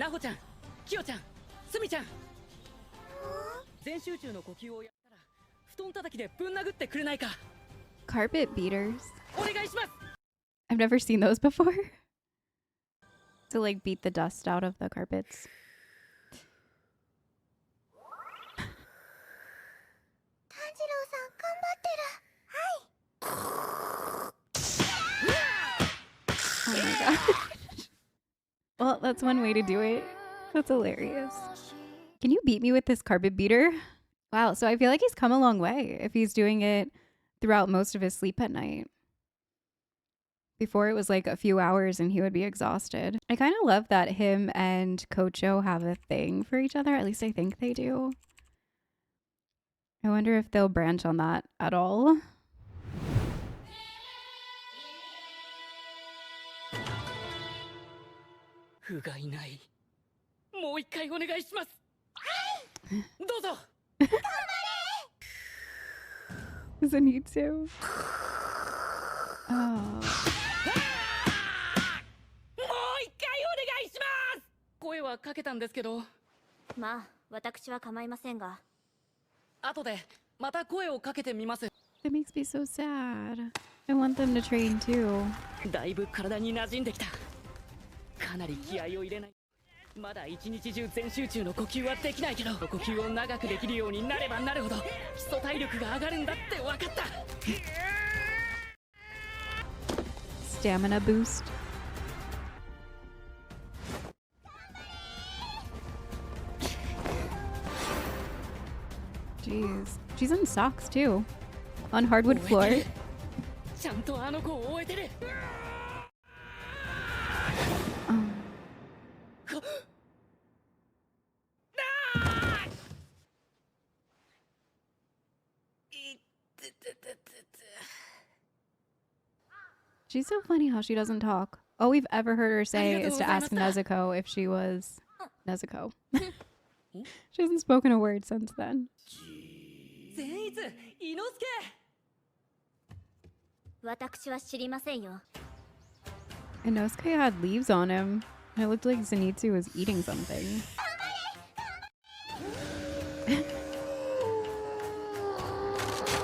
ナホちゃん、キヨちゃん、スミちゃん。全集中の呼吸をやったら布団叩きでぶん殴ってくれないか。 Carpet beaters. お願いします。 I've never seen those before. To like beat the dust out of the carpets. Oh my god. Well, that's one way to do it. That's hilarious. Can you beat me with this carpet beater? Wow, so I feel like he's come a long way if he's doing it throughout most of his sleep at night. Before it was like a few hours and he would be exhausted. I kind of love that him and Kocho have a thing for each other. At least I think they do. I wonder if they'll branch on that at all. Does it need to? Oh. 声はかけたんですけど。まあ、私は構いませんが。後でまた声をかけてみます。 That makes me so sad. I want them to train too. だいぶ体に馴染んできた。かなり気合を入れない。まだ一日中全集中の呼吸はできないけど、呼吸を長くできるようになればなるほど基礎体力が上がるんだって分かった。 Stamina boost. Jeez. She's in socks too. On hardwood floor. ちゃんとあの子を終えてる。 She's so funny how she doesn't talk. All we've ever heard her say is to ask Nezuko if she was Nezuko. She hasn't spoken a word since then. Inosuke had leaves on him. And it looked like Zenitsu was eating something.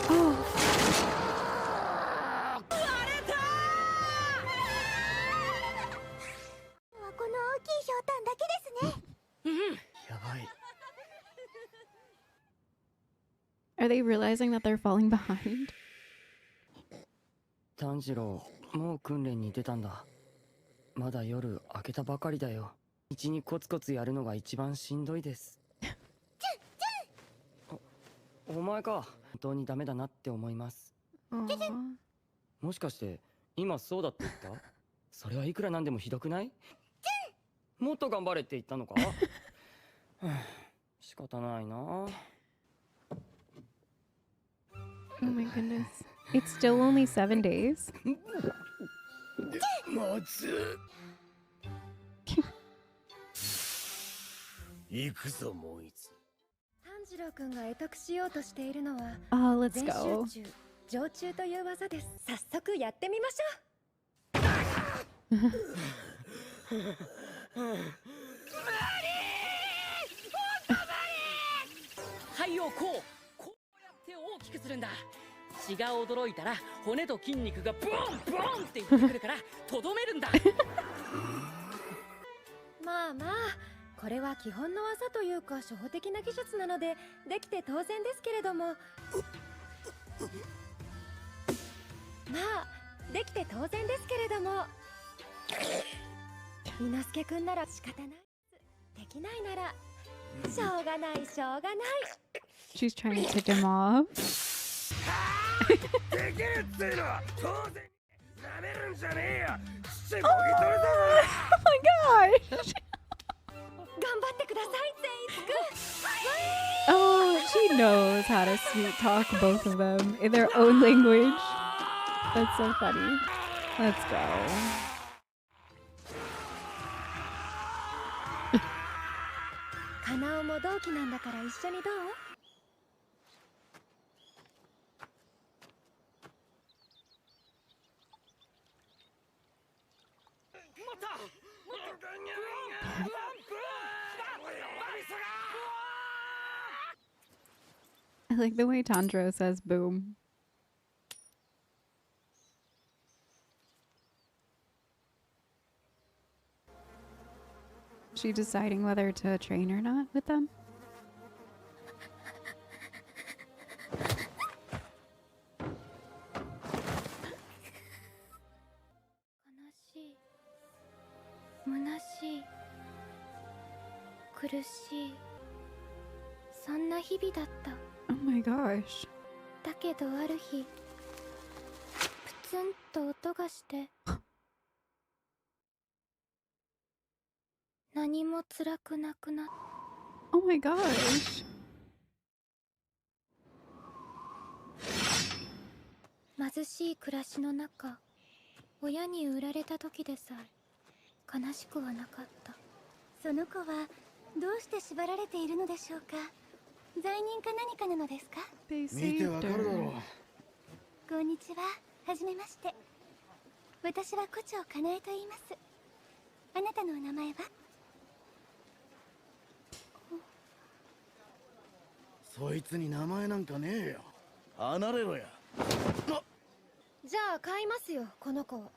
Oh. Are they realizing that they're falling behind? Tanjiro, もう訓練に出たんだ。まだ夜明けたばかりだよ。一日コツコツやるのが一番しんどいです。お前か。本当にダメだなって思います。もしかして今そうだって言った？それはいくらなんでもひどくない？もっと頑張れって言ったのか？仕方ないな。 Oh my goodness. It's still only 7 days. Oh, let's go. Oh. 大きくするんだ。血が驚いたら骨と筋肉がボンボンって言ってくるからとどめるんだ。まあまあ、これは基本の技というか初歩的な技術なのでできて当然ですけれども、まあできて当然ですけれども、伊之助くんなら仕方ない。できないならしょうがないしょうがない。 She's trying to tip him off. Oh my gosh! Oh, she knows how to sweet talk both of them in their own language. That's so funny. Let's go. Kanao も同期なんだから一緒にどう？ もっと I like the way Tanjiro says boom. She deciding whether to train or not with them? Oh my gosh. だけどある日プツンと音がして何も辛くなくなった Oh my gosh. 貧しい暮らしの中親に売られた時でさえ悲しくはなかった。その子はどうして縛られているのでしょうか。罪人か何かなのですか。 They 見て saved わかるだろ her. う。こんにちは、はじめまして。私は胡蝶かなえと言います。あなたのお名前は。そいつに名前なんかねえよ。離れろや。じゃあ買いますよ、この子。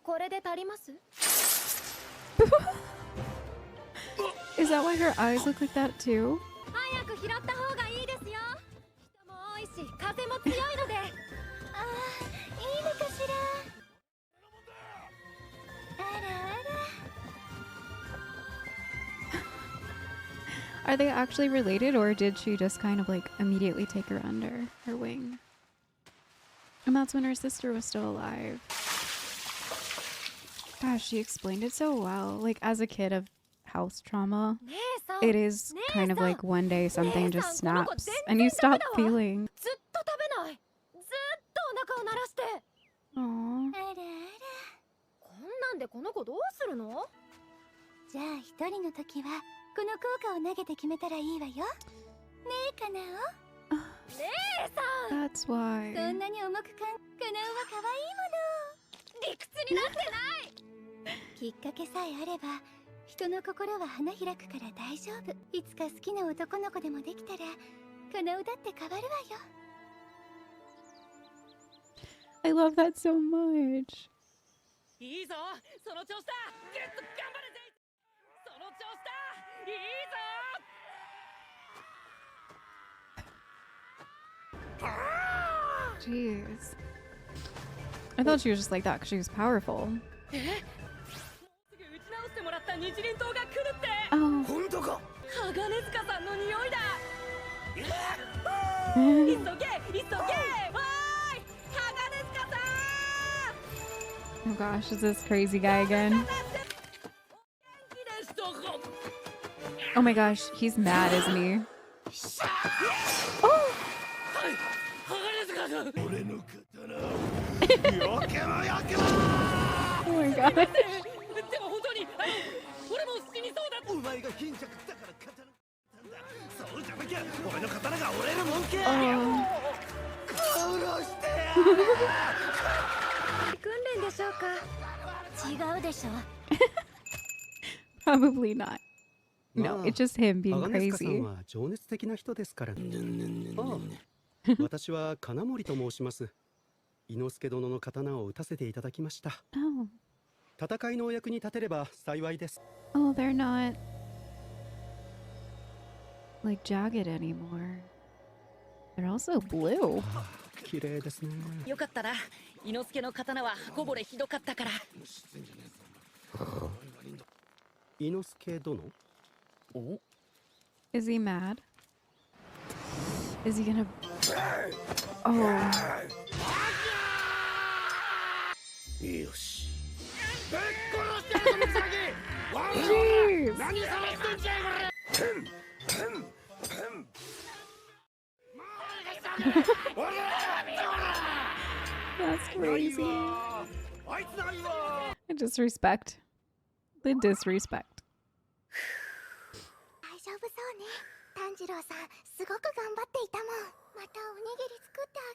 これで足ります？ Is that why her eyes look like that too? 早く拾った方がいいですよ。人も多いし、風も強いので。ああ、いいのかしら。あらあら。 Are they actually related, or did she just kind of like immediately take her under her wing? And that's when her sister was still alive. Gosh, she explained it so well. Like, as a kid of house trauma, 姉さん、 it is kind of like one day something just snaps and you stop feeling. ずっと食べない。ずっとお腹を鳴らして。 Aww. あらあら。こんなんでこの子どうするの？じゃあ一人の時はこの効果を投げて決めたらいいわよ。ねえ、カナオ。姉さん。 That's why. そんなに重くカナオは可愛いもの。理屈になってない。きっかけさえあれば人の心は花開くから大丈夫。いつか好きな男の子でもできたらカナオだって変わるわよ。 I love that so much. いいぞ、その調子だ。ぐっと頑張れぜ。その調子だ。いいぞ。 Jeez. I thought she was just like that because she was powerful. すぐ打ち直してもらった日輪刀が来るって。 Oh. 本当か。鋼塚さんの匂いだ。Oh 急げ急げ。おーい、鋼塚さん。 gosh, is this crazy guy again? Oh my gosh, he's mad, isn't he? Oh! 鋼塚さん。俺の刀。よけろよけろ。 Oh my god. でも本当に俺も死にそうだ。お前が貧弱だから刀なんだ。そうじゃなきゃ俺の刀が折れるもんけ。 Oh. 殺してや。訓練でしょうか。違うでしょ。 Probably not. No, まあ it's just him being 鋼塚さん crazy. は情熱的な人ですから。ああ私は金森と申します。伊之助殿の刀を打たせていただきました。 Oh. 戦いのお役に立てれば幸いです。 Oh, they're not like jagged anymore. They're also blue. 綺麗ですね。よかったな。伊之助の刀はこぼれひどかったから。伊之助殿。お Is he mad? Is he gonna... Oh. よし。 Jeez. 何様してんじゃいこれ。 That's crazy. あいつ何は。 The disrespect. The disrespect. 大丈夫そうね。炭治郎さん、すごく頑張っていたもん。またおにぎり作ってあ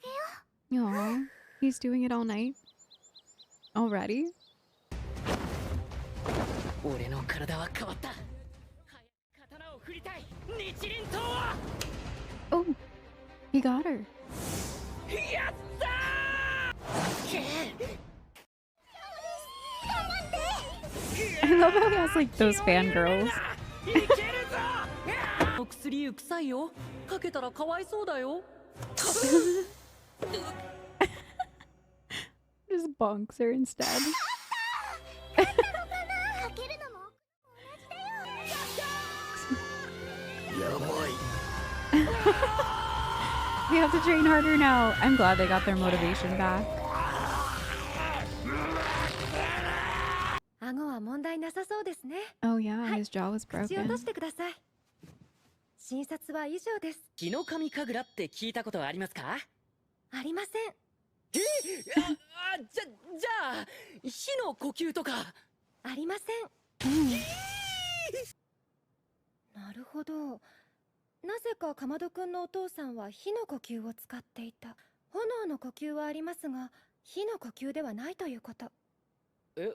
げよう。 Aw, he's doing it all night. Already? 俺の体は変わった。早く刀を振りたい。日輪刀を。 Oh, He got her. やった I love how he has like those fangirls. いけるぞお薬臭いよかけたらかわいそうだよ Just bonks her instead. かけるのも同じだよ。やばい。 They have to train harder now. I'm glad they got their motivation back. 顎は問題なさそうですね。 Oh yeah, his jaw was 口を broken. 閉じてください。診察は以上です。日の神神楽って聞いたことありますかありません。じゃあ火の呼吸とかありません。なるほど。なぜかかまどくんのお父さんは火の呼吸を使っていた。炎の呼吸はありますが、火の呼吸ではないということ。え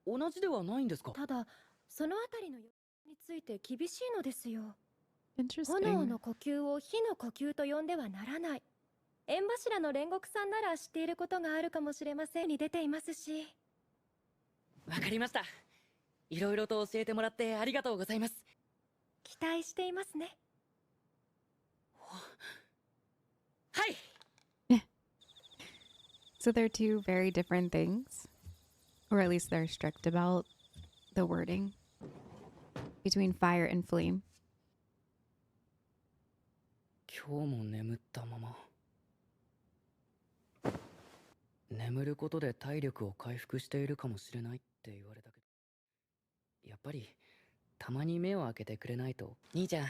同じではないんですかただ、そのあたりのについて厳しいのですよ。炎 Interesting. の呼吸を火の呼吸と呼んではならない。縁柱の煉獄さんなら知っていることがあるかもしれませんに出ていますし。わかりました。いろいろと教えてもらってありがとうございます。期待していますね。はい So they're two very different things, or at least they're strict about the wording between fire and flame. 今日も眠ったまま眠ることで体力を回復しているかもしれないって言われたけどやっぱりたまに目を開けてくれないと兄ちゃん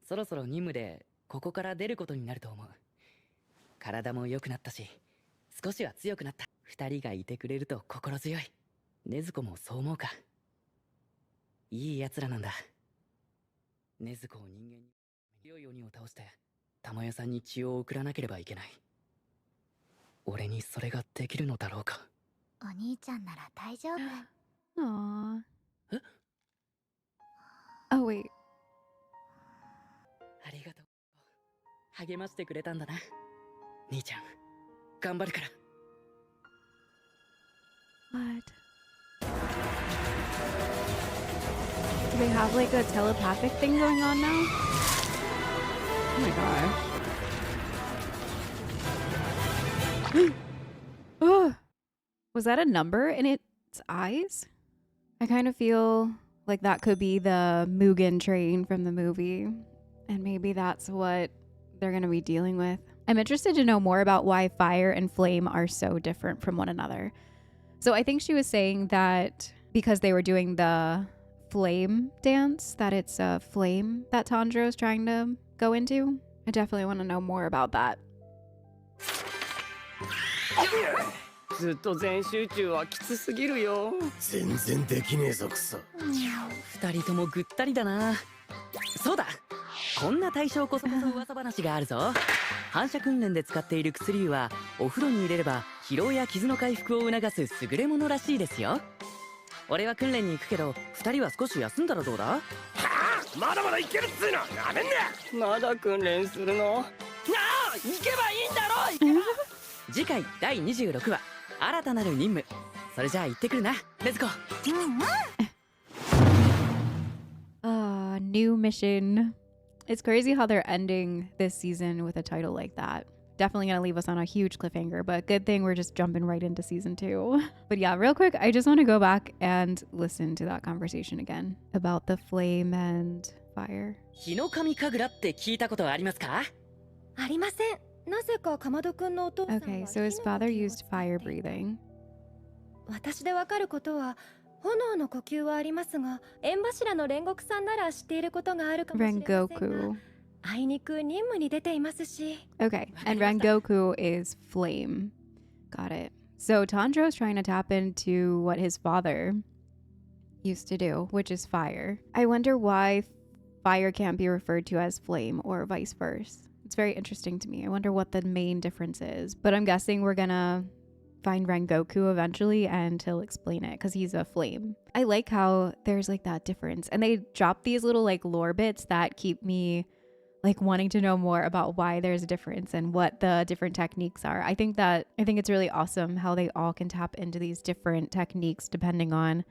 そろそろ任務でここから出ることになると思う体も良くなったし少しは強くなった二人がいてくれると心強い禰豆子もそう思うかいい奴らなんだ禰豆子を人間に強い鬼を倒して玉代さんに血を送らなければいけない俺にそれができるのだろうかお兄ちゃんなら大丈夫。 Aww. え Oh wait. ありがとう励ましてくれたんだな兄ちゃん頑張るから What? Do they have like a telepathic thing going on now? Oh my god. Oh, was that a number in its eyes? I kind of feel like that could be the Mugen train from the movie. And maybe that's what they're going to be dealing with. I'm interested to know more about why fire and flame are so different from one another. So I think she was saying that because they were doing the flame dance, that it's a flame that Tanjiro's trying to go into. I definitely want to know more about that. ずっと全集中はきつすぎるよ。全然できねえぞクソ。二人ともぐったりだなそうだこんな対象こそこそ噂話があるぞ反射訓練で使っている薬湯はお風呂に入れれば疲労や傷の回復を促す優れものらしいですよ俺は訓練に行くけど二人は少し休んだらどうだはあ、まだまだいけるっつうの。なめんな。まだ訓練するの？なあ行けばいいんだろ行けば次回第26話新たなる任務それじゃあ行ってくるな禰豆子 New mission. It's crazy how they're ending this season with a title like that. Definitely gonna leave us on a huge cliffhanger, but good thing we're just jumping right into season 2. But yeah, real quick, I just want to go back and listen to that conversation again about the flame and fire. 日の神神楽って聞いたことありますかありません。なぜかかまどくんのお父さんは Okay, so his father used fire breathing. 私でわかることは炎の呼吸はありますが、縁柱の煉獄さんなら知っていることがあるかもしれませんが、 Rengoku. あいにく任務に出ていますし。 Okay, and Rengoku is flame. Got it. So Tanjiro's trying to tap into what his father used to do, which is fire. I wonder why fire can't be referred to as flame or vice versa. It's very interesting to me. I wonder what the main difference is. But I'm guessing we're gonna find Rengoku eventually and he'll explain it because he's a flame. I like how there's like that difference. And they drop these little like lore bits that keep me like wanting to know more about why there's a difference and what the different techniques are. I think it's really awesome how they all can tap into these different techniques depending on,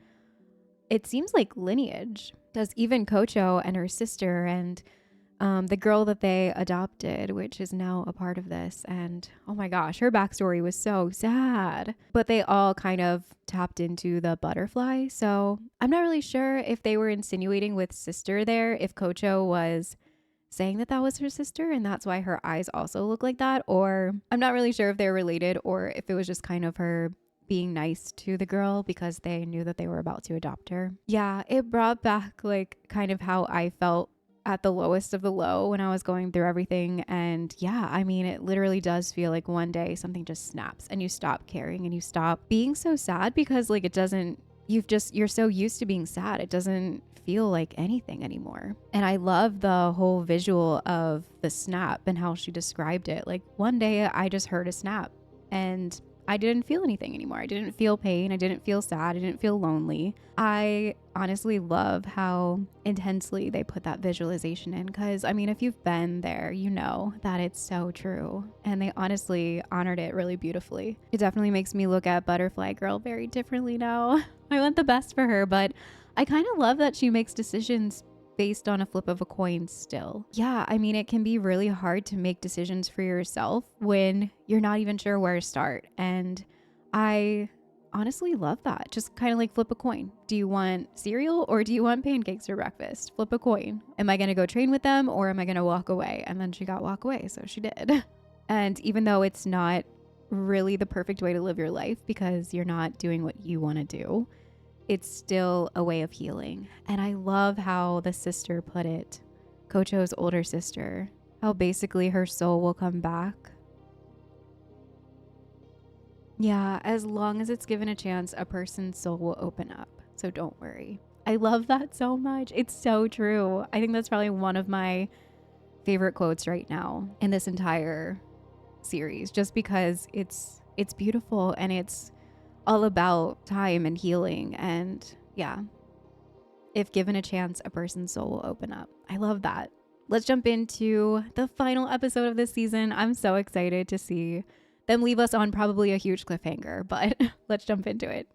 it seems like, lineage. Does even Kocho and her sister and the girl that they adopted, which is now a part of this. And oh my gosh, her backstory was so sad. But they all kind of tapped into the butterfly. So I'm not really sure if they were insinuating with sister there, if Kocho was saying that was her sister and that's why her eyes also look like that. Or I'm not really sure if they're related or if it was just kind of her being nice to the girl because they knew that they were about to adopt her. Yeah, it brought back like kind of how I felt at the lowest of the low when I was going through everything. And yeah, I mean, it literally does feel like one day something just snaps and you stop caring and you stop being so sad because like you're so used to being sad. It doesn't feel like anything anymore. And I love the whole visual of the snap and how she described it. Like one day I just heard a snap and I didn't feel anything anymore. I didn't feel pain. I didn't feel sad. I didn't feel lonely. I honestly love how intensely they put that visualization in because, I mean, if you've been there, you know that it's so true. And they honestly honored it really beautifully. It definitely makes me look at Butterfly Girl very differently now. I want the best for her, but I kind of love that she makes decisions based on a flip of a coin still. Yeah, I mean, it can be really hard to make decisions for yourself when you're not even sure where to start. And I honestly love that. Just kind of like flip a coin. Do you want cereal or do you want pancakes for breakfast? Flip a coin. Am I going to go train with them or am I going to walk away? And then she got walk away, so she did. And even though it's not really the perfect way to live your life because you're not doing what you want to do, it's still a way of healing. And I love how the sister put it, Kocho's older sister, how basically her soul will come back. Yeah, as long as it's given a chance, a person's soul will open up. So don't worry. I love that so much. It's so true. I think that's probably one of my favorite quotes right now in this entire series, just because it's beautiful and it's all about time and healing. And yeah, if given a chance, a person's soul will open up. I love that. Let's jump into the final episode of this season. I'm so excited to see them leave us on probably a huge cliffhanger, but let's jump into it.